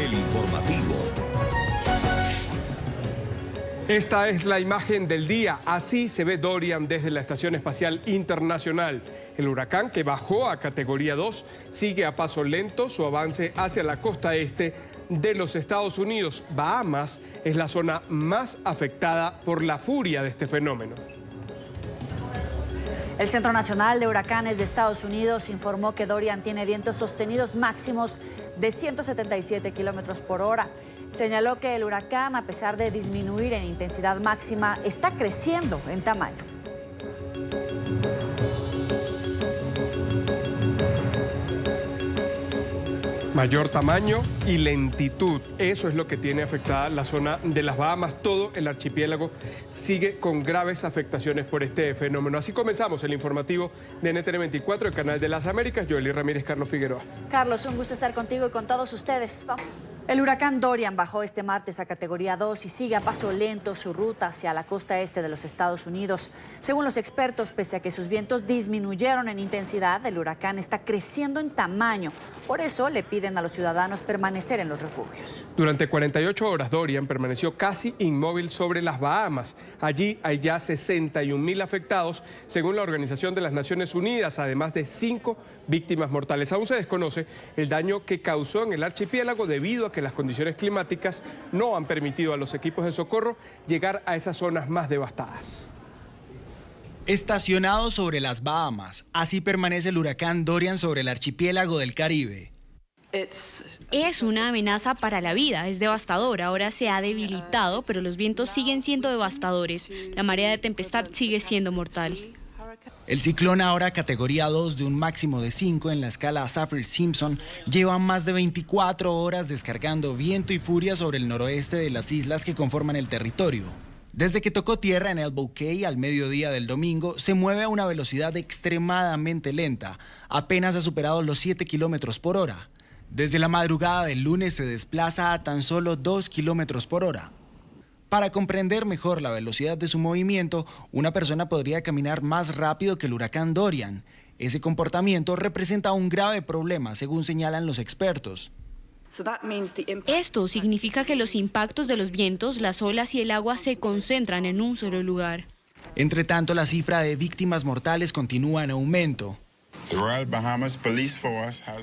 el informativo. Esta es la imagen del día. Así se ve Dorian desde la Estación Espacial Internacional. El huracán, que bajó a categoría 2, sigue a paso lento su avance hacia la costa este de los Estados Unidos. Bahamas es la zona más afectada por la furia de este fenómeno. El Centro Nacional de Huracanes de Estados Unidos informó que Dorian tiene vientos sostenidos máximos de 177 kilómetros por hora. Señaló que el huracán, a pesar de disminuir en intensidad máxima, está creciendo en tamaño. Mayor tamaño y lentitud, eso es lo que tiene afectada la zona de las Bahamas. Todo el archipiélago sigue con graves afectaciones por este fenómeno. Así comenzamos el informativo de NTN 24, el canal de las Américas. Joely Ramírez, Carlos Figueroa. Carlos, un gusto estar contigo y con todos ustedes. Vamos. El huracán Dorian bajó este martes a categoría 2 y sigue a paso lento su ruta hacia la costa este de los Estados Unidos. Según los expertos, pese a que sus vientos disminuyeron en intensidad, el huracán está creciendo en tamaño. Por eso le piden a los ciudadanos permanecer en los refugios. Durante 48 horas, Dorian permaneció casi inmóvil sobre las Bahamas. Allí hay ya 61.000 afectados, según la Organización de las Naciones Unidas, además de 5 víctimas mortales. Aún se desconoce el daño que causó en el archipiélago debido a que las condiciones climáticas no han permitido a los equipos de socorro llegar a esas zonas más devastadas. Estacionado sobre las Bahamas, así permanece el huracán Dorian sobre el archipiélago del Caribe. Es una amenaza para la vida, es devastador. Ahora se ha debilitado, pero los vientos siguen siendo devastadores. La marea de tempestad sigue siendo mortal. El ciclón, ahora categoría 2 de un máximo de 5 en la escala Saffir-Simpson, lleva más de 24 horas descargando viento y furia sobre el noroeste de las islas que conforman el territorio. Desde que tocó tierra en Elbow Cay al mediodía del domingo, se mueve a una velocidad extremadamente lenta. Apenas ha superado los 7 kilómetros por hora. Desde la madrugada del lunes se desplaza a tan solo 2 kilómetros por hora. Para comprender mejor la velocidad de su movimiento, una persona podría caminar más rápido que el huracán Dorian. Ese comportamiento representa un grave problema, según señalan los expertos. Esto significa que los impactos de los vientos, las olas y el agua se concentran en un solo lugar. Entre tanto, la cifra de víctimas mortales continúa en aumento.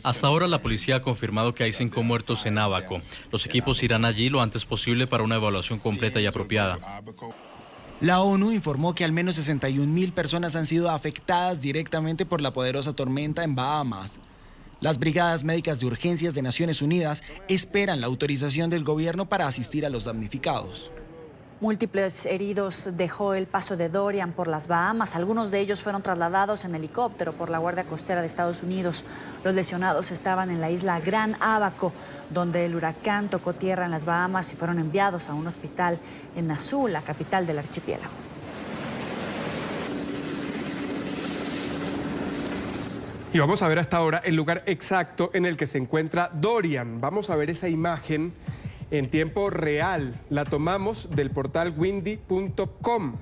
Hasta ahora la policía ha confirmado que hay 5 muertos en Abaco. Los equipos irán allí lo antes posible para una evaluación completa y apropiada. La ONU informó que al menos 61.000 personas han sido afectadas directamente por la poderosa tormenta en Bahamas. Las brigadas médicas de urgencias de Naciones Unidas esperan la autorización del gobierno para asistir a los damnificados. Múltiples heridos dejó el paso de Dorian por las Bahamas. Algunos de ellos fueron trasladados en helicóptero por la Guardia Costera de Estados Unidos. Los lesionados estaban en la isla Gran Abaco, donde el huracán tocó tierra en las Bahamas y fueron enviados a un hospital en Nassau, la capital del archipiélago. Y vamos a ver hasta ahora el lugar exacto en el que se encuentra Dorian. Vamos a ver esa imagen en tiempo real. La tomamos del portal windy.com.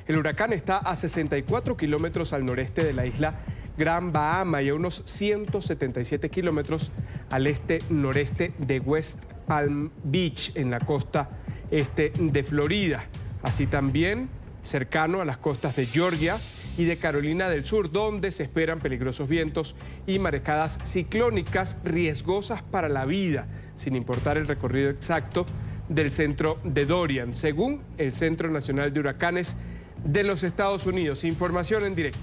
El huracán está a 64 kilómetros al noreste de la isla Gran Bahama y a unos 177 kilómetros al este-noreste de West Palm Beach, en la costa este de Florida. Así también cercano a las costas de Georgia y de Carolina del Sur, donde se esperan peligrosos vientos y marejadas ciclónicas riesgosas para la vida, sin importar el recorrido exacto del centro de Dorian, según el Centro Nacional de Huracanes de los Estados Unidos. Información en directo.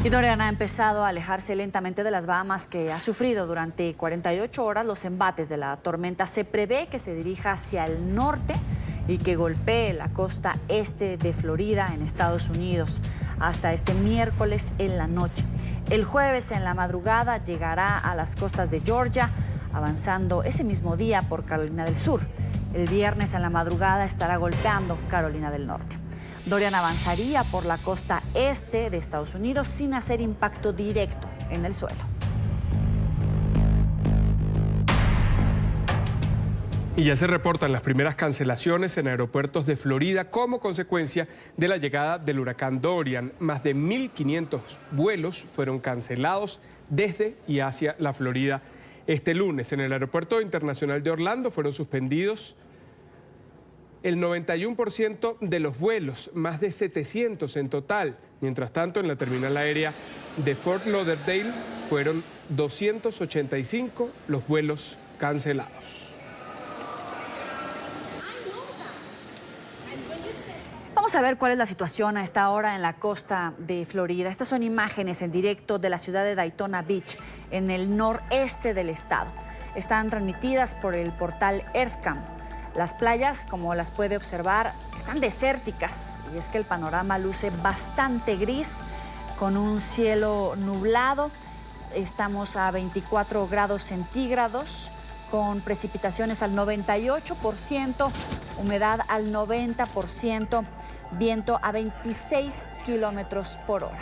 Y Dorian ha empezado a alejarse lentamente de las Bahamas, que ha sufrido durante 48 horas los embates de la tormenta. Se prevé que se dirija hacia el norte y que golpee la costa este de Florida en Estados Unidos hasta este miércoles en la noche. El jueves en la madrugada llegará a las costas de Georgia, avanzando ese mismo día por Carolina del Sur. El viernes en la madrugada estará golpeando Carolina del Norte. Dorian avanzaría por la costa este de Estados Unidos sin hacer impacto directo en el suelo. Y ya se reportan las primeras cancelaciones en aeropuertos de Florida como consecuencia de la llegada del huracán Dorian. Más de 1.500 vuelos fueron cancelados desde y hacia la Florida este lunes. En el aeropuerto internacional de Orlando fueron suspendidos el 91% de los vuelos, más de 700 en total. Mientras tanto, en la terminal aérea de Fort Lauderdale fueron 285 los vuelos cancelados. Vamos a ver cuál es la situación a esta hora en la costa de Florida. Estas son imágenes en directo de la ciudad de Daytona Beach, en el noreste del estado. Están transmitidas por el portal EarthCam. Las playas, como las puede observar, están desérticas y es que el panorama luce bastante gris, con un cielo nublado. Estamos a 24 grados centígrados, con precipitaciones al 98%, humedad al 90%, viento a 26 kilómetros por hora.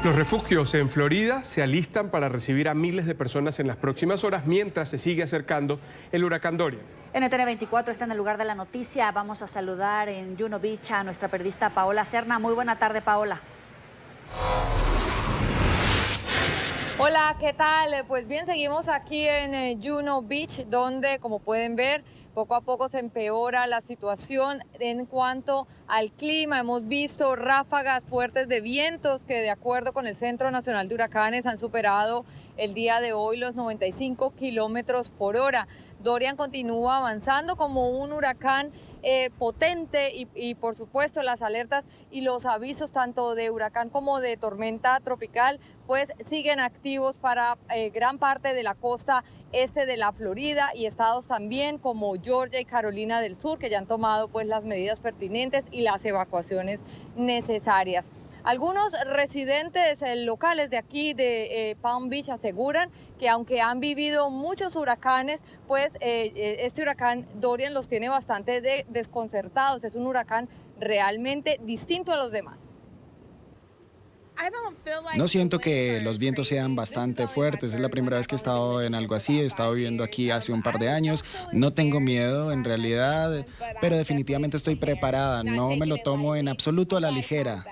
Los refugios en Florida se alistan para recibir a miles de personas en las próximas horas mientras se sigue acercando el huracán Dorian. NTN 24 está en el lugar de la noticia. Vamos a saludar en Juno Beach a nuestra periodista Paola Serna. Muy buena tarde, Paola. Hola, ¿qué tal? Pues bien, seguimos aquí en Juno Beach, donde, como pueden ver, poco a poco se empeora la situación en cuanto al clima. Hemos visto ráfagas fuertes de vientos que, de acuerdo con el Centro Nacional de Huracanes, han superado el día de hoy los 95 kilómetros por hora. Dorian continúa avanzando como un huracán potente y por supuesto las alertas y los avisos tanto de huracán como de tormenta tropical pues siguen activos para gran parte de la costa este de la Florida y estados también como Georgia y Carolina del Sur, que ya han tomado pues las medidas pertinentes y las evacuaciones necesarias. Algunos residentes locales de aquí de Palm Beach aseguran que aunque han vivido muchos huracanes, pues este huracán Dorian los tiene bastante desconcertados. Es un huracán realmente distinto a los demás. No siento que los vientos sean bastante fuertes, es la primera vez que he estado en algo así, he estado viviendo aquí hace un par de años, no tengo miedo en realidad, pero definitivamente estoy preparada, no me lo tomo en absoluto a la ligera.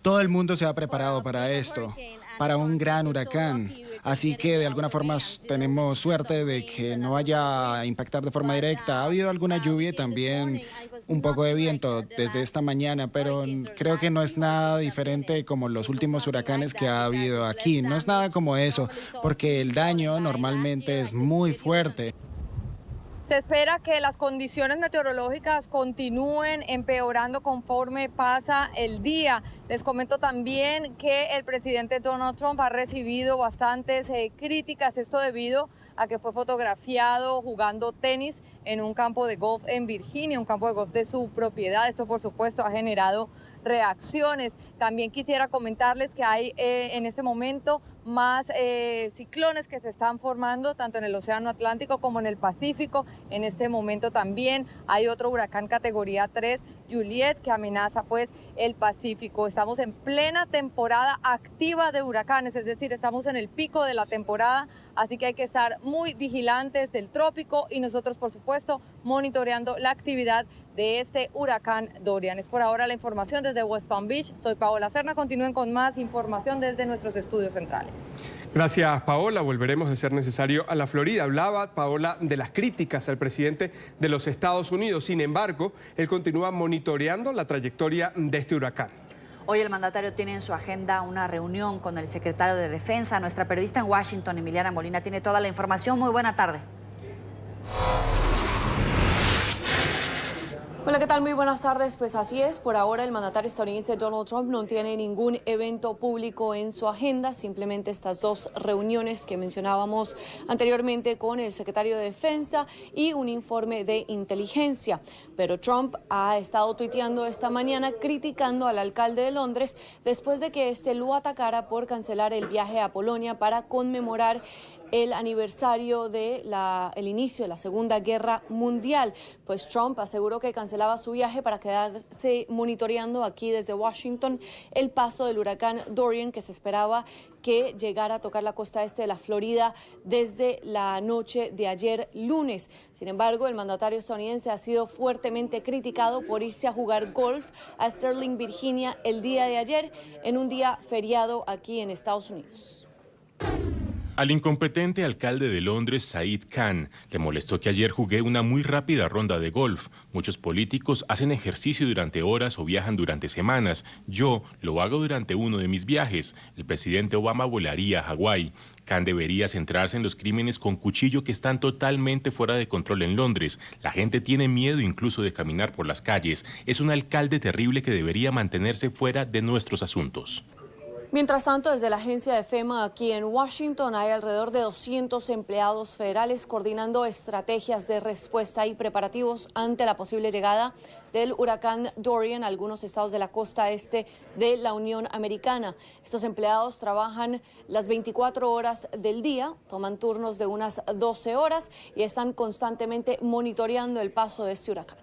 Todo el mundo se ha preparado para esto, para un gran huracán. Así que de alguna forma tenemos suerte de que no vaya a impactar de forma directa. Ha habido alguna lluvia y también un poco de viento desde esta mañana, pero creo que no es nada diferente como los últimos huracanes que ha habido aquí. No es nada como eso, porque el daño normalmente es muy fuerte. Se espera que las condiciones meteorológicas continúen empeorando conforme pasa el día. Les comento también que el presidente Donald Trump ha recibido bastantes críticas, esto debido a que fue fotografiado jugando tenis en un campo de golf en Virginia, un campo de golf de su propiedad. Esto, por supuesto, ha generado reacciones. También quisiera comentarles que hay en este momento más ciclones que se están formando tanto en el Océano Atlántico como en el Pacífico. En este momento también hay otro huracán categoría 3, Juliet, que amenaza pues el Pacífico. Estamos en plena temporada activa de huracanes, es decir, estamos en el pico de la temporada, así que hay que estar muy vigilantes del trópico y nosotros, por supuesto, monitoreando la actividad de este huracán Dorian. Es por ahora la información desde West Palm Beach. Soy Paola Serna. Continúen con más información desde nuestros estudios centrales. Gracias, Paola. Volveremos de ser necesario a la Florida. Hablaba, Paola, de las críticas al presidente de los Estados Unidos. Sin embargo, él continúa monitoreando la trayectoria de este huracán. Hoy el mandatario tiene en su agenda una reunión con el secretario de Defensa. Nuestra periodista en Washington, Emiliana Molina, tiene toda la información. Muy buena tarde. Hola, ¿qué tal? Muy buenas tardes. Pues así es, por ahora el mandatario estadounidense Donald Trump no tiene ningún evento público en su agenda, simplemente estas dos reuniones que mencionábamos anteriormente con el secretario de Defensa y un informe de inteligencia. Pero Trump ha estado tuiteando esta mañana criticando al alcalde de Londres después de que este lo atacara por cancelar el viaje a Polonia para conmemorar el aniversario de el inicio de la Segunda Guerra Mundial. Pues Trump aseguró que cancelaba su viaje para quedarse monitoreando aquí desde Washington el paso del huracán Dorian, que se esperaba que llegara a tocar la costa este de la Florida desde la noche de ayer lunes. Sin embargo, el mandatario estadounidense ha sido fuertemente criticado por irse a jugar golf a Sterling, Virginia, el día de ayer, en un día feriado aquí en Estados Unidos. Al incompetente alcalde de Londres, Said Khan, le molestó que ayer jugué una muy rápida ronda de golf. Muchos políticos hacen ejercicio durante horas o viajan durante semanas. Yo lo hago durante uno de mis viajes. El presidente Obama volaría a Hawái. Khan debería centrarse en los crímenes con cuchillo que están totalmente fuera de control en Londres. La gente tiene miedo incluso de caminar por las calles. Es un alcalde terrible que debería mantenerse fuera de nuestros asuntos. Mientras tanto, desde la agencia de FEMA aquí en Washington hay alrededor de 200 empleados federales coordinando estrategias de respuesta y preparativos ante la posible llegada del huracán Dorian a algunos estados de la costa este de la Unión Americana. Estos empleados trabajan las 24 horas del día, toman turnos de unas 12 horas y están constantemente monitoreando el paso de este huracán.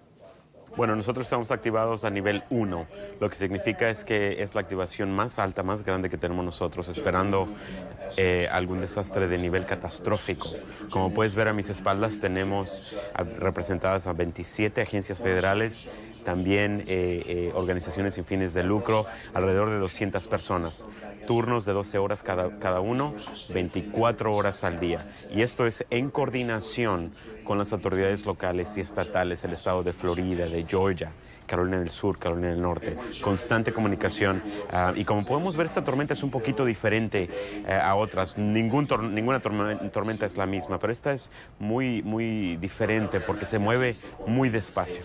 Bueno, nosotros estamos activados a nivel 1, lo que significa es que es la activación más alta, más grande que tenemos nosotros, esperando algún desastre de nivel catastrófico. Como puedes ver a mis espaldas, tenemos representadas a 27 agencias federales, también organizaciones sin fines de lucro, alrededor de 200 personas. Turnos de 12 horas cada uno, 24 horas al día. Y esto es en coordinación con las autoridades locales y estatales, el estado de Florida, de Georgia, Carolina del Sur, Carolina del Norte. Constante comunicación. Y como podemos ver, esta tormenta es un poquito diferente a otras. Ninguna tormenta es la misma, pero esta es muy, muy diferente porque se mueve muy despacio.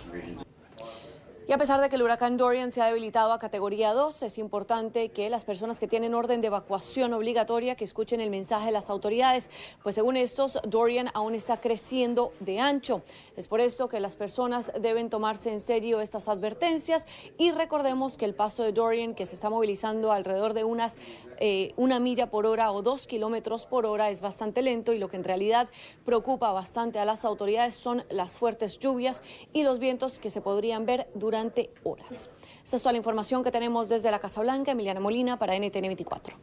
Y a pesar de que el huracán Dorian se ha debilitado a categoría 2, es importante que las personas que tienen orden de evacuación obligatoria que escuchen el mensaje de las autoridades, pues según estos, Dorian aún está creciendo de ancho. Es por esto que las personas deben tomarse en serio estas advertencias y recordemos que el paso de Dorian, que se está movilizando alrededor de una milla por hora o 2 kilómetros por hora, es bastante lento y lo que en realidad preocupa bastante a las autoridades son las fuertes lluvias y los vientos que se podrían ver durante horas. Esta es toda la información que tenemos desde la Casa Blanca. Emiliana Molina para NTN 24.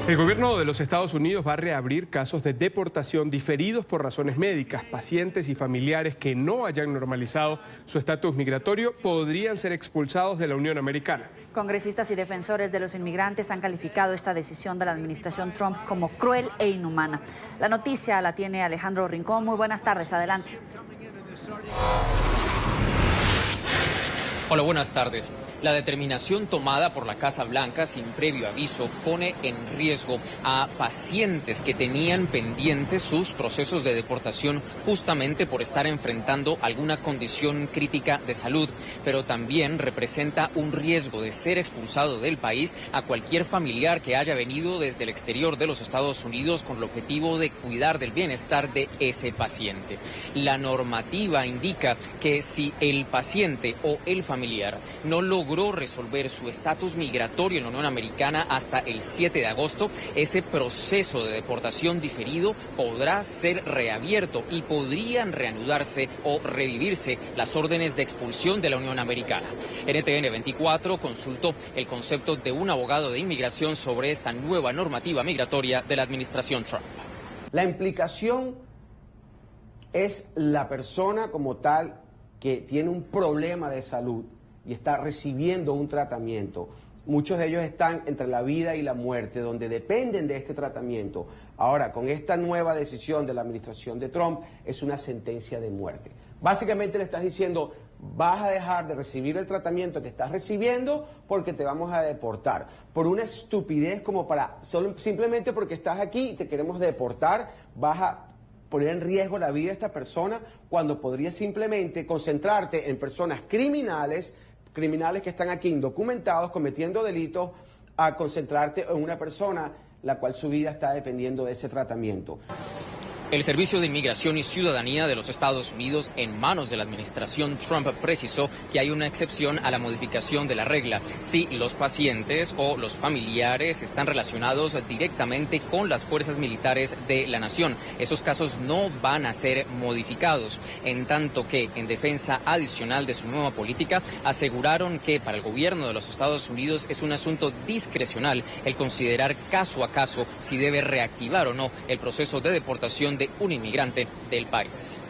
El gobierno de los Estados Unidos va a reabrir casos de deportación diferidos por razones médicas. Pacientes y familiares que no hayan normalizado su estatus migratorio podrían ser expulsados de la Unión Americana. Congresistas y defensores de los inmigrantes han calificado esta decisión de la administración Trump como cruel e inhumana. La noticia la tiene Alejandro Rincón. Muy buenas tardes, adelante. Hola, buenas tardes. La determinación tomada por la Casa Blanca sin previo aviso pone en riesgo a pacientes que tenían pendientes sus procesos de deportación justamente por estar enfrentando alguna condición crítica de salud, pero también representa un riesgo de ser expulsado del país a cualquier familiar que haya venido desde el exterior de los Estados Unidos con el objetivo de cuidar del bienestar de ese paciente. La normativa indica que si el paciente o el familiar no logró resolver su estatus migratorio en la Unión Americana hasta el 7 de agosto, ese proceso de deportación diferido podrá ser reabierto y podrían reanudarse o revivirse las órdenes de expulsión de la Unión Americana. NTN 24 consultó el concepto de un abogado de inmigración sobre esta nueva normativa migratoria de la administración Trump. La implicación es la persona como tal que tiene un problema de salud y está recibiendo un tratamiento. Muchos de ellos están entre la vida y la muerte, donde dependen de este tratamiento. Ahora, con esta nueva decisión de la administración de Trump, es una sentencia de muerte. Básicamente le estás diciendo, vas a dejar de recibir el tratamiento que estás recibiendo porque te vamos a deportar. Por una estupidez como simplemente porque estás aquí y te queremos deportar, vas a poner en riesgo la vida de esta persona cuando podrías simplemente concentrarte en personas criminales que están aquí indocumentados, cometiendo delitos, a concentrarte en una persona la cual su vida está dependiendo de ese tratamiento. El Servicio de Inmigración y Ciudadanía de los Estados Unidos, en manos de la administración Trump, precisó que hay una excepción a la modificación de la regla si los pacientes o los familiares están relacionados directamente con las fuerzas militares de la nación. Esos casos no van a ser modificados, en tanto que, en defensa adicional de su nueva política, aseguraron que para el gobierno de los Estados Unidos es un asunto discrecional el considerar caso a caso si debe reactivar o no el proceso de deportación de un inmigrante del país.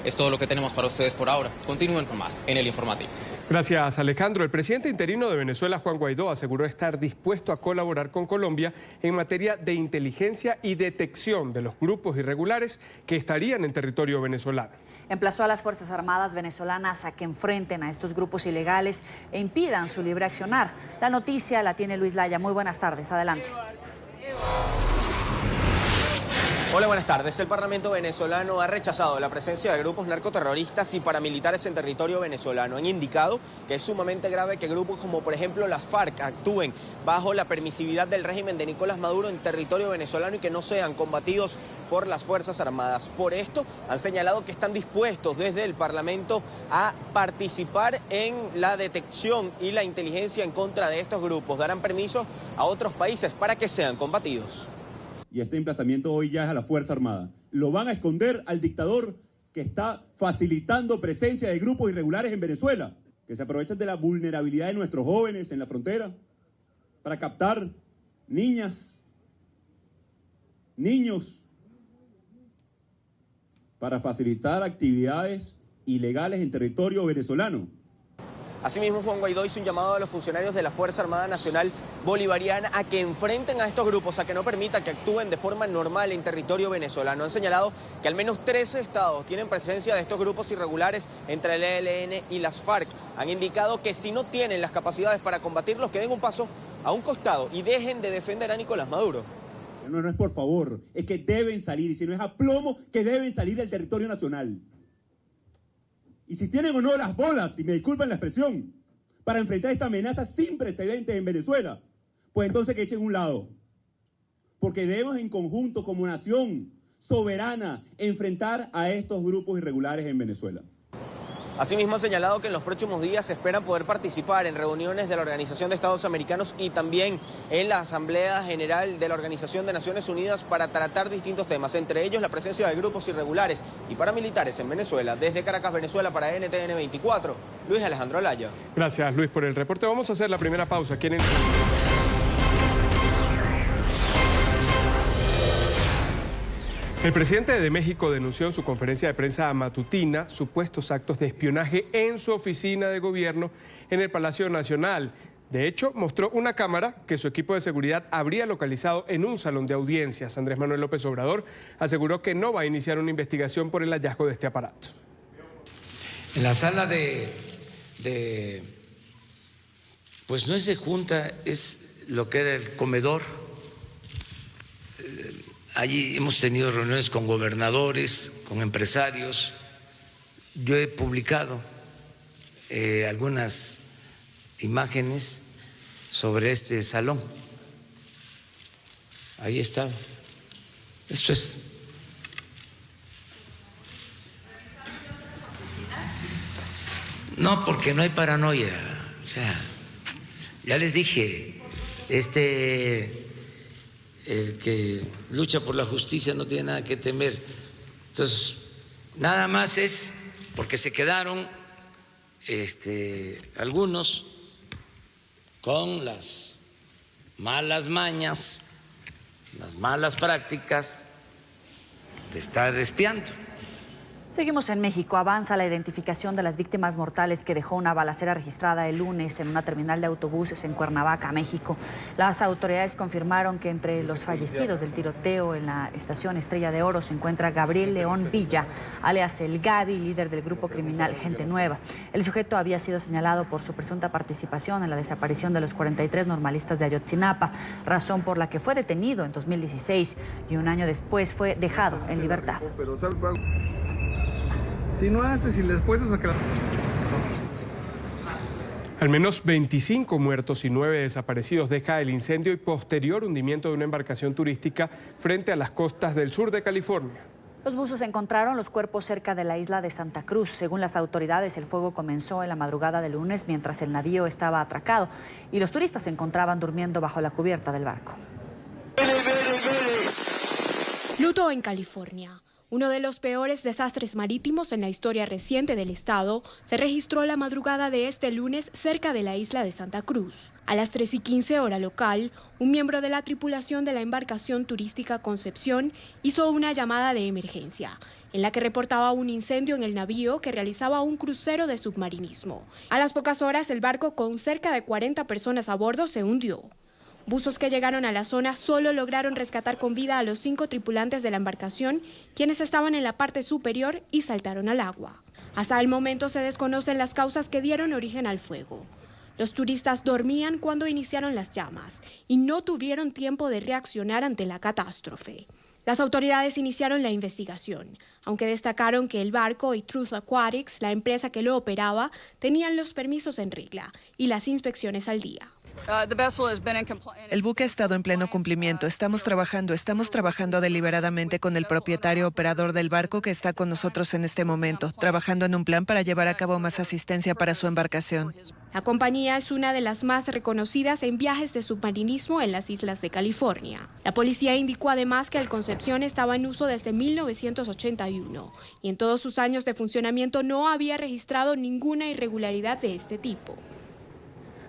Es todo lo que tenemos para ustedes por ahora. Continúen con más en el informativo. Gracias, Alejandro. El presidente interino de Venezuela, Juan Guaidó, aseguró estar dispuesto a colaborar con Colombia en materia de inteligencia y detección de los grupos irregulares que estarían en territorio venezolano. Emplazó a las Fuerzas Armadas venezolanas a que enfrenten a estos grupos ilegales e impidan su libre accionar. La noticia la tiene Luis Laya. Muy buenas tardes. Adelante. Hola, buenas tardes. El Parlamento venezolano ha rechazado la presencia de grupos narcoterroristas y paramilitares en territorio venezolano. Han indicado que es sumamente grave que grupos como, por ejemplo, las FARC actúen bajo la permisividad del régimen de Nicolás Maduro en territorio venezolano y que no sean combatidos por las Fuerzas Armadas. Por esto, han señalado que están dispuestos desde el Parlamento a participar en la detección y la inteligencia en contra de estos grupos. Darán permiso a otros países para que sean combatidos. Y este emplazamiento hoy ya es a la Fuerza Armada. Lo van a esconder al dictador que está facilitando presencia de grupos irregulares en Venezuela, que se aprovechan de la vulnerabilidad de nuestros jóvenes en la frontera para captar niñas, niños, para facilitar actividades ilegales en territorio venezolano. Asimismo, Juan Guaidó hizo un llamado a los funcionarios de la Fuerza Armada Nacional Bolivariana a que enfrenten a estos grupos, a que no permitan que actúen de forma normal en territorio venezolano. Han señalado que al menos 13 estados tienen presencia de estos grupos irregulares entre el ELN y las FARC. Han indicado que si no tienen las capacidades para combatirlos, que den un paso a un costado y dejen de defender a Nicolás Maduro. No es por favor, es que deben salir, y si no es a plomo, que deben salir del territorio nacional. Y si tienen o no las bolas, si me disculpan la expresión, para enfrentar esta amenaza sin precedentes en Venezuela, pues entonces que echen un lado. Porque debemos en conjunto, como nación soberana, enfrentar a estos grupos irregulares en Venezuela. Asimismo, ha señalado que en los próximos días se esperan poder participar en reuniones de la Organización de Estados Americanos y también en la Asamblea General de la Organización de Naciones Unidas para tratar distintos temas, entre ellos la presencia de grupos irregulares y paramilitares en Venezuela. Desde Caracas, Venezuela, para NTN 24, Luis Alejandro Alaya. Gracias, Luis, por el reporte. Vamos a hacer la primera pausa aquí en el... El presidente de México denunció en su conferencia de prensa matutina supuestos actos de espionaje en su oficina de gobierno en el Palacio Nacional. De hecho, mostró una cámara que su equipo de seguridad habría localizado en un salón de audiencias. Andrés Manuel López Obrador aseguró que no va a iniciar una investigación por el hallazgo de este aparato. En la sala pues no es de junta, es lo que era el comedor. Allí hemos tenido reuniones con gobernadores, con empresarios. Yo he publicado algunas imágenes sobre este salón. Ahí estaba. Esto es. No, porque no hay paranoia. O sea, ya les dije, el que lucha por la justicia no tiene nada que temer. Entonces, nada más es porque se quedaron algunos con las malas mañas, las malas prácticas de estar espiando. Seguimos en México. Avanza la identificación de las víctimas mortales que dejó una balacera registrada el lunes en una terminal de autobuses en Cuernavaca, México. Las autoridades confirmaron que entre los fallecidos del tiroteo en la estación Estrella de Oro se encuentra Gabriel León Villa, alias El Gabi, líder del grupo criminal Gente Nueva. El sujeto había sido señalado por su presunta participación en la desaparición de los 43 normalistas de Ayotzinapa, razón por la que fue detenido en 2016 y un año después fue dejado en libertad. Si no haces y después de sacar... Al menos 25 muertos y 9 desaparecidos deja el incendio y posterior hundimiento de una embarcación turística frente a las costas del sur de California. Los buzos encontraron los cuerpos cerca de la isla de Santa Cruz. Según las autoridades, el fuego comenzó en la madrugada del lunes mientras el navío estaba atracado y los turistas se encontraban durmiendo bajo la cubierta del barco. Luto en California. Uno de los peores desastres marítimos en la historia reciente del estado se registró la madrugada de este lunes cerca de la isla de Santa Cruz. A las 3:15 hora local, un miembro de la tripulación de la embarcación turística Concepción hizo una llamada de emergencia, en la que reportaba un incendio en el navío que realizaba un crucero de submarinismo. A las pocas horas, el barco con cerca de 40 personas a bordo se hundió. Buzos que llegaron a la zona solo lograron rescatar con vida a los 5 tripulantes de la embarcación, quienes estaban en la parte superior y saltaron al agua. Hasta el momento se desconocen las causas que dieron origen al fuego. Los turistas dormían cuando iniciaron las llamas y no tuvieron tiempo de reaccionar ante la catástrofe. Las autoridades iniciaron la investigación, aunque destacaron que el barco y Truth Aquatics, la empresa que lo operaba, tenían los permisos en regla y las inspecciones al día. El buque ha estado en pleno cumplimiento. Estamos trabajando deliberadamente con el propietario operador del barco que está con nosotros en este momento, trabajando en un plan para llevar a cabo más asistencia para su embarcación. La compañía es una de las más reconocidas en viajes de submarinismo en las islas de California. La policía indicó además que el Concepción estaba en uso desde 1981 y en todos sus años de funcionamiento no había registrado ninguna irregularidad de este tipo.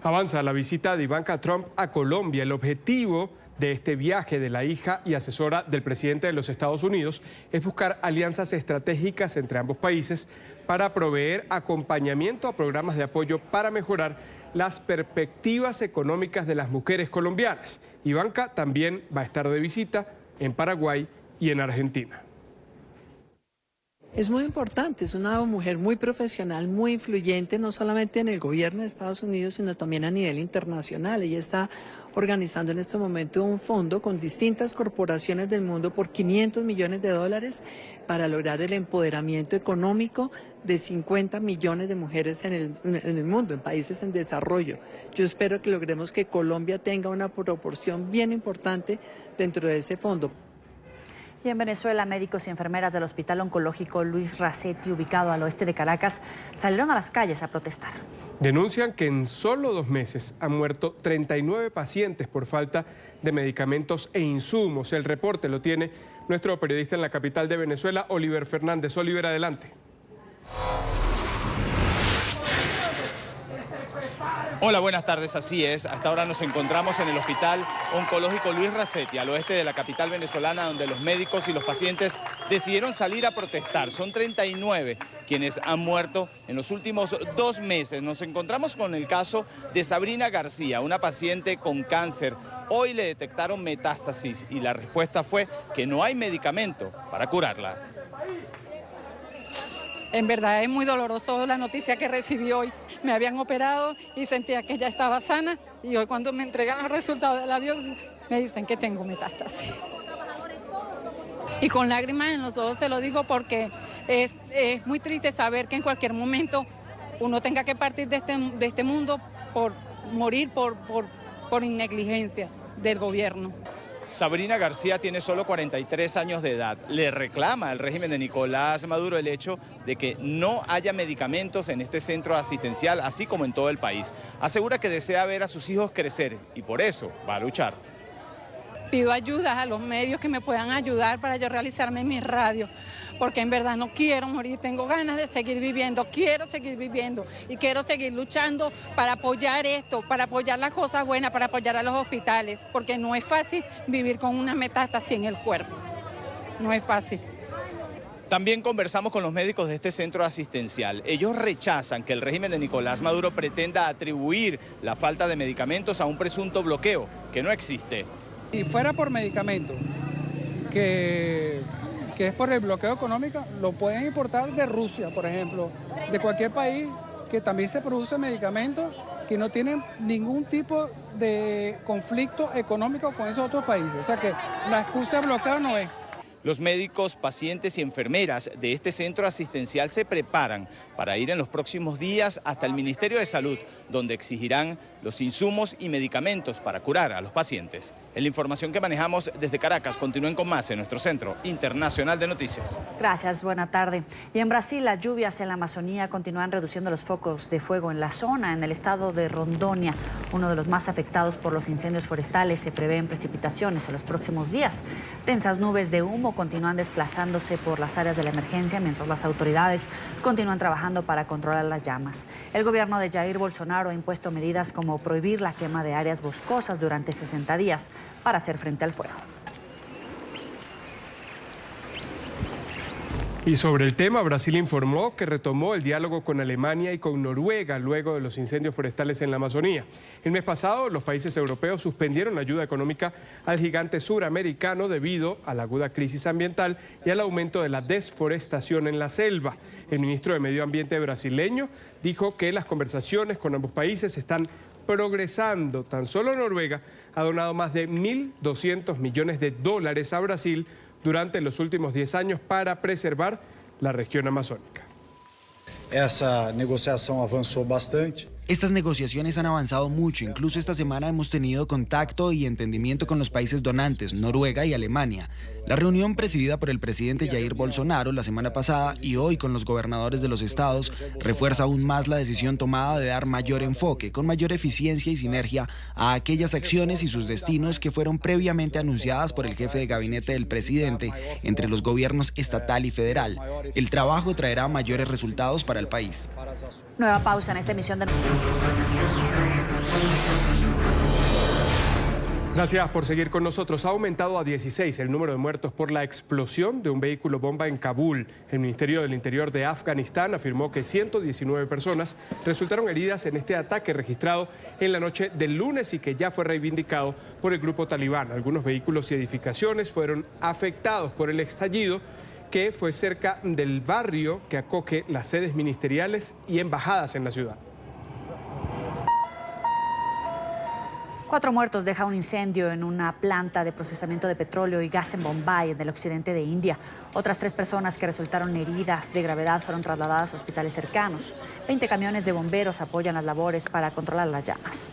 Avanza la visita de Ivanka Trump a Colombia. El objetivo de este viaje de la hija y asesora del presidente de los Estados Unidos es buscar alianzas estratégicas entre ambos países para proveer acompañamiento a programas de apoyo para mejorar las perspectivas económicas de las mujeres colombianas. Ivanka también va a estar de visita en Paraguay y en Argentina. Es muy importante, es una mujer muy profesional, muy influyente, no solamente en el gobierno de Estados Unidos, sino también a nivel internacional. Ella está organizando en este momento un fondo con distintas corporaciones del mundo por $500 millones para lograr el empoderamiento económico de 50 millones de mujeres en el mundo, en países en desarrollo. Yo espero que logremos que Colombia tenga una proporción bien importante dentro de ese fondo. Y en Venezuela, médicos y enfermeras del Hospital Oncológico Luis Racetti, ubicado al oeste de Caracas, salieron a las calles a protestar. Denuncian que en solo 2 meses han muerto 39 pacientes por falta de medicamentos e insumos. El reporte lo tiene nuestro periodista en la capital de Venezuela, Oliver Fernández. Oliver, adelante. Hola, buenas tardes, así es. Hasta ahora nos encontramos en el Hospital Oncológico Luis Racetti, al oeste de la capital venezolana, donde los médicos y los pacientes decidieron salir a protestar. Son 39 quienes han muerto en los últimos 2 meses. Nos encontramos con el caso de Sabrina García, una paciente con cáncer. Hoy le detectaron metástasis y la respuesta fue que no hay medicamento para curarla. En verdad es muy doloroso la noticia que recibí hoy. Me habían operado y sentía que ya estaba sana y hoy cuando me entregan los resultados de la biopsia me dicen que tengo metástasis. Y con lágrimas en los ojos se lo digo porque es muy triste saber que en cualquier momento uno tenga que partir de este mundo por morir por negligencias del gobierno. Sabrina García tiene solo 43 años de edad. Le reclama al régimen de Nicolás Maduro el hecho de que no haya medicamentos en este centro asistencial, así como en todo el país. Asegura que desea ver a sus hijos crecer y por eso va a luchar. Pido ayuda a los medios que me puedan ayudar para yo realizarme mi radio, porque en verdad no quiero morir, tengo ganas de seguir viviendo, quiero seguir viviendo y quiero seguir luchando para apoyar esto, para apoyar las cosas buenas, para apoyar a los hospitales, porque no es fácil vivir con una metástasis en el cuerpo, no es fácil. También conversamos con los médicos de este centro asistencial. Ellos rechazan que el régimen de Nicolás Maduro pretenda atribuir la falta de medicamentos a un presunto bloqueo que no existe. Si fuera por medicamento, que es por el bloqueo económico, lo pueden importar de Rusia, por ejemplo, de cualquier país que también se produce medicamentos que no tienen ningún tipo de conflicto económico con esos otros países. O sea que la excusa de bloqueo no es. Los médicos, pacientes y enfermeras de este centro asistencial se preparan para ir en los próximos días hasta el Ministerio de Salud, donde exigirán los insumos y medicamentos para curar a los pacientes. En la información que manejamos desde Caracas, continúen con más en nuestro Centro Internacional de Noticias. Gracias, buena tarde. Y en Brasil, las lluvias en la Amazonía continúan reduciendo los focos de fuego en la zona. En el estado de Rondônia, uno de los más afectados por los incendios forestales, se prevén precipitaciones en los próximos días. Densas nubes de humo continúan desplazándose por las áreas de la emergencia, mientras las autoridades continúan trabajando para controlar las llamas. El gobierno de Jair Bolsonaro ha impuesto medidas como prohibir la quema de áreas boscosas durante 60 días para hacer frente al fuego. Y sobre el tema, Brasil informó que retomó el diálogo con Alemania y con Noruega luego de los incendios forestales en la Amazonía. El mes pasado, los países europeos suspendieron la ayuda económica al gigante suramericano debido a la aguda crisis ambiental y al aumento de la desforestación en la selva. El ministro de Medio Ambiente brasileño dijo que las conversaciones con ambos países están progresando. Tan solo Noruega ha donado más de $1.200 millones a Brasil durante los últimos 10 años para preservar la región amazónica. Essa negociação avançou bastante. Estas negociaciones han avanzado mucho, incluso esta semana hemos tenido contacto y entendimiento con los países donantes, Noruega y Alemania. La reunión presidida por el presidente Jair Bolsonaro la semana pasada y hoy con los gobernadores de los estados refuerza aún más la decisión tomada de dar mayor enfoque, con mayor eficiencia y sinergia a aquellas acciones y sus destinos que fueron previamente anunciadas por el jefe de gabinete del presidente entre los gobiernos estatal y federal. El trabajo traerá mayores resultados para el país. Nueva pausa en esta emisión de... Gracias por seguir con nosotros. Ha aumentado a 16 el número de muertos por la explosión de un vehículo bomba en Kabul. El Ministerio del Interior de Afganistán afirmó que 119 personas resultaron heridas en este ataque registrado en la noche del lunes y que ya fue reivindicado por el grupo talibán. Algunos vehículos y edificaciones fueron afectados por el estallido, que fue cerca del barrio que acoge las sedes ministeriales y embajadas en la ciudad. 4 muertos deja un incendio en una planta de procesamiento de petróleo y gas en Bombay, en el occidente de India. Otras 3 personas que resultaron heridas de gravedad fueron trasladadas a hospitales cercanos. 20 camiones de bomberos apoyan las labores para controlar las llamas.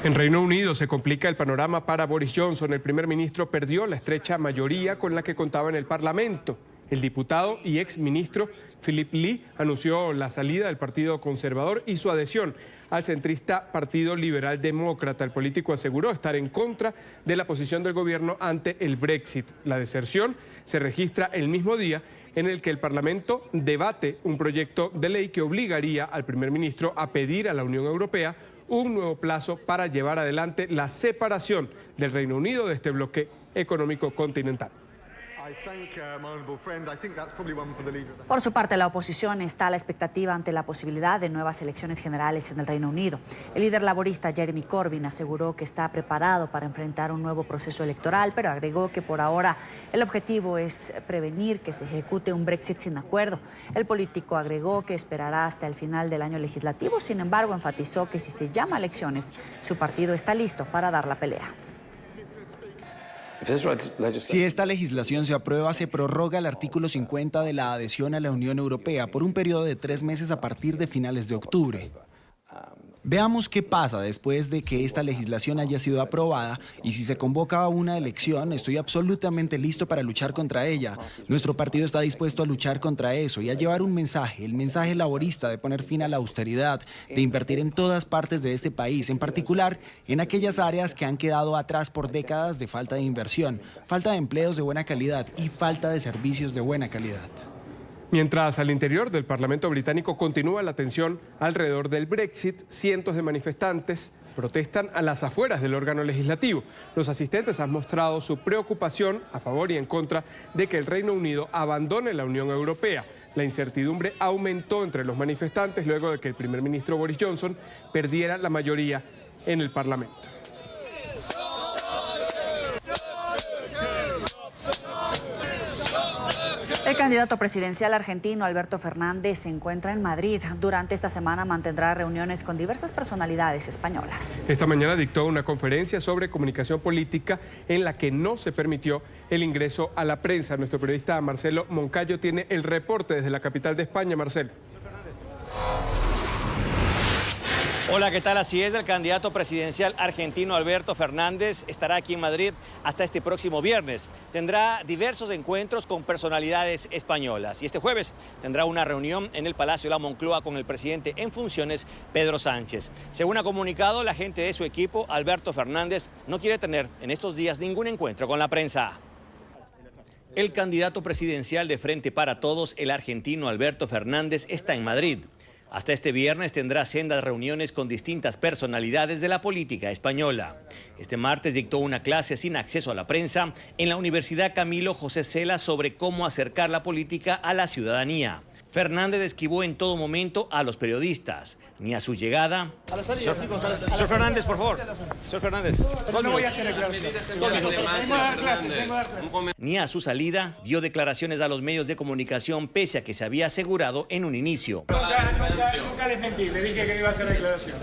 En Reino Unido se complica el panorama para Boris Johnson. El primer ministro perdió la estrecha mayoría con la que contaba en el Parlamento. El diputado y exministro Philip Lee anunció la salida del Partido Conservador y su adhesión al centrista Partido Liberal Demócrata. El político aseguró estar en contra de la posición del gobierno ante el Brexit. La deserción se registra el mismo día en el que el Parlamento debate un proyecto de ley que obligaría al primer ministro a pedir a la Unión Europea un nuevo plazo para llevar adelante la separación del Reino Unido de este bloque económico continental. Por su parte, la oposición está a la expectativa ante la posibilidad de nuevas elecciones generales en el Reino Unido. El líder laborista Jeremy Corbyn aseguró que está preparado para enfrentar un nuevo proceso electoral, pero agregó que por ahora el objetivo es prevenir que se ejecute un Brexit sin acuerdo. El político agregó que esperará hasta el final del año legislativo, sin embargo enfatizó que si se llama a elecciones, su partido está listo para dar la pelea. Si esta legislación se aprueba, se prorroga el artículo 50 de la adhesión a la Unión Europea por un periodo de 3 meses a partir de finales de octubre. Veamos qué pasa después de que esta legislación haya sido aprobada y si se convoca a una elección, estoy absolutamente listo para luchar contra ella. Nuestro partido está dispuesto a luchar contra eso y a llevar un mensaje, el mensaje laborista de poner fin a la austeridad, de invertir en todas partes de este país, en particular en aquellas áreas que han quedado atrás por décadas de falta de inversión, falta de empleos de buena calidad y falta de servicios de buena calidad. Mientras al interior del Parlamento británico continúa la tensión alrededor del Brexit, cientos de manifestantes protestan a las afueras del órgano legislativo. Los asistentes han mostrado su preocupación a favor y en contra de que el Reino Unido abandone la Unión Europea. La incertidumbre aumentó entre los manifestantes luego de que el primer ministro Boris Johnson perdiera la mayoría en el Parlamento. El candidato presidencial argentino Alberto Fernández se encuentra en Madrid. Durante esta semana mantendrá reuniones con diversas personalidades españolas. Esta mañana dictó una conferencia sobre comunicación política en la que no se permitió el ingreso a la prensa. Nuestro periodista Marcelo Moncayo tiene el reporte desde la capital de España. Marcelo. Hola, ¿qué tal? Así es, el candidato presidencial argentino Alberto Fernández estará aquí en Madrid hasta este próximo viernes. Tendrá diversos encuentros con personalidades españolas y este jueves tendrá una reunión en el Palacio de la Moncloa con el presidente en funciones, Pedro Sánchez. Según ha comunicado la gente de su equipo, Alberto Fernández no quiere tener en estos días ningún encuentro con la prensa. El candidato presidencial de Frente para Todos, el argentino Alberto Fernández, está en Madrid. Hasta este viernes tendrá sendas reuniones con distintas personalidades de la política española. Este martes dictó una clase sin acceso a la prensa en la Universidad Camilo José Cela sobre cómo acercar la política a la ciudadanía. Fernández esquivó en todo momento a los periodistas, ni a su llegada. Señor Fernández, por favor. Señor Fernández. No voy a hacer declaraciones. Ni a su salida dio declaraciones a los medios de comunicación pese a que se había asegurado en un inicio. Nunca les mentí, le dije que no iba a hacer declaración.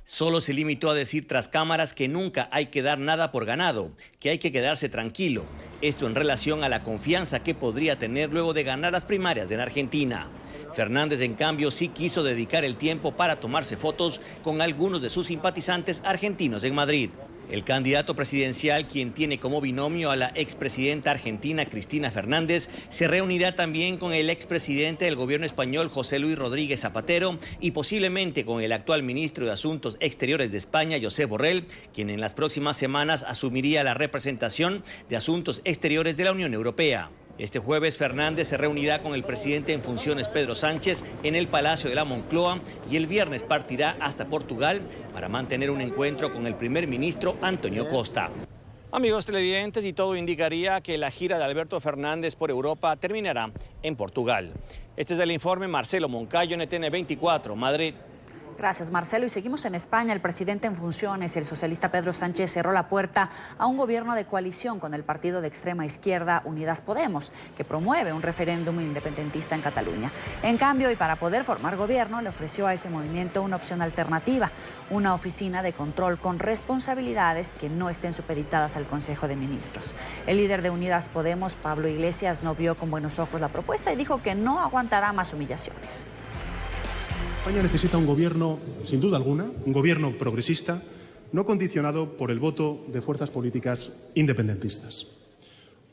Solo se limitó a decir tras cámaras que nunca hay que dar nada por ganado, que hay que quedarse tranquilo. Esto en relación a la confianza que podría tener luego de ganar las primarias en Argentina. Fernández, en cambio, sí quiso dedicar el tiempo para tomarse fotos con algunos de sus simpatizantes argentinos en Madrid. El candidato presidencial, quien tiene como binomio a la expresidenta argentina Cristina Fernández, se reunirá también con el expresidente del gobierno español José Luis Rodríguez Zapatero y posiblemente con el actual ministro de Asuntos Exteriores de España, Josep Borrell, quien en las próximas semanas asumiría la representación de Asuntos Exteriores de la Unión Europea. Este jueves Fernández se reunirá con el presidente en funciones Pedro Sánchez en el Palacio de la Moncloa y el viernes partirá hasta Portugal para mantener un encuentro con el primer ministro Antonio Costa. Amigos televidentes, y todo indicaría que la gira de Alberto Fernández por Europa terminará en Portugal. Este es el informe. Marcelo Moncayo, NTN 24, Madrid. Gracias, Marcelo. Y seguimos en España. El presidente en funciones, el socialista Pedro Sánchez, cerró la puerta a un gobierno de coalición con el partido de extrema izquierda Unidas Podemos, que promueve un referéndum independentista en Cataluña. En cambio, y para poder formar gobierno, le ofreció a ese movimiento una opción alternativa, una oficina de control con responsabilidades que no estén supeditadas al Consejo de Ministros. El líder de Unidas Podemos, Pablo Iglesias, no vio con buenos ojos la propuesta y dijo que no aguantará más humillaciones. España necesita un gobierno, sin duda alguna, un gobierno progresista, no condicionado por el voto de fuerzas políticas independentistas.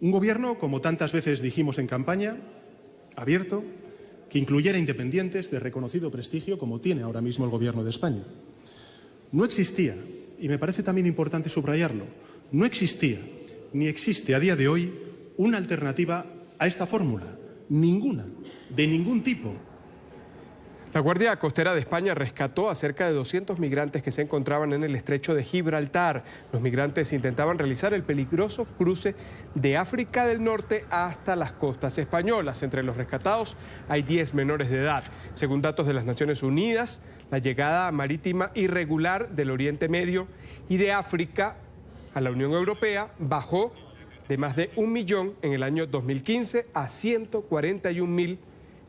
Un gobierno, como tantas veces dijimos en campaña, abierto, que incluyera independientes de reconocido prestigio, como tiene ahora mismo el gobierno de España. No existía, y me parece también importante subrayarlo, no existía ni existe a día de hoy una alternativa a esta fórmula, ninguna, de ningún tipo. La Guardia Costera de España rescató a cerca de 200 migrantes que se encontraban en el estrecho de Gibraltar. Los migrantes intentaban realizar el peligroso cruce de África del Norte hasta las costas españolas. Entre los rescatados hay 10 menores de edad. Según datos de las Naciones Unidas, la llegada marítima irregular del Oriente Medio y de África a la Unión Europea bajó de más de 1 millón en el año 2015 a 141.000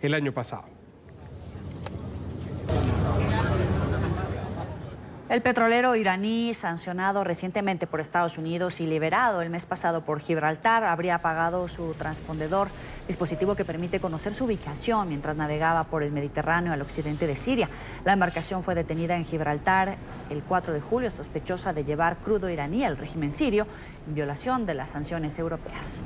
el año pasado. El petrolero iraní, sancionado recientemente por Estados Unidos y liberado el mes pasado por Gibraltar, habría apagado su transpondedor, dispositivo que permite conocer su ubicación mientras navegaba por el Mediterráneo al occidente de Siria. La embarcación fue detenida en Gibraltar el 4 de julio, sospechosa de llevar crudo iraní al régimen sirio en violación de las sanciones europeas.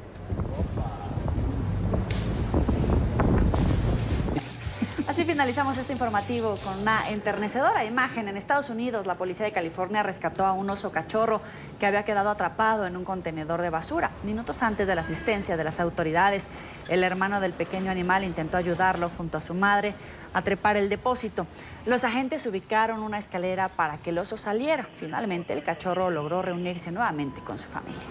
Así finalizamos este informativo con una enternecedora imagen. En Estados Unidos, la policía de California rescató a un oso cachorro que había quedado atrapado en un contenedor de basura. Minutos antes de la asistencia de las autoridades, el hermano del pequeño animal intentó ayudarlo junto a su madre a trepar el depósito. Los agentes ubicaron una escalera para que el oso saliera. Finalmente, el cachorro logró reunirse nuevamente con su familia.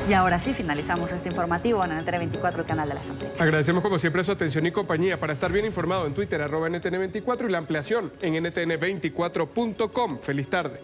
Y ahora sí, finalizamos este informativo en NTN24, el canal de las Américas. Agradecemos como siempre su atención y compañía. Para estar bien informado en Twitter, @NTN24 y la ampliación en ntn24.com. Feliz tarde.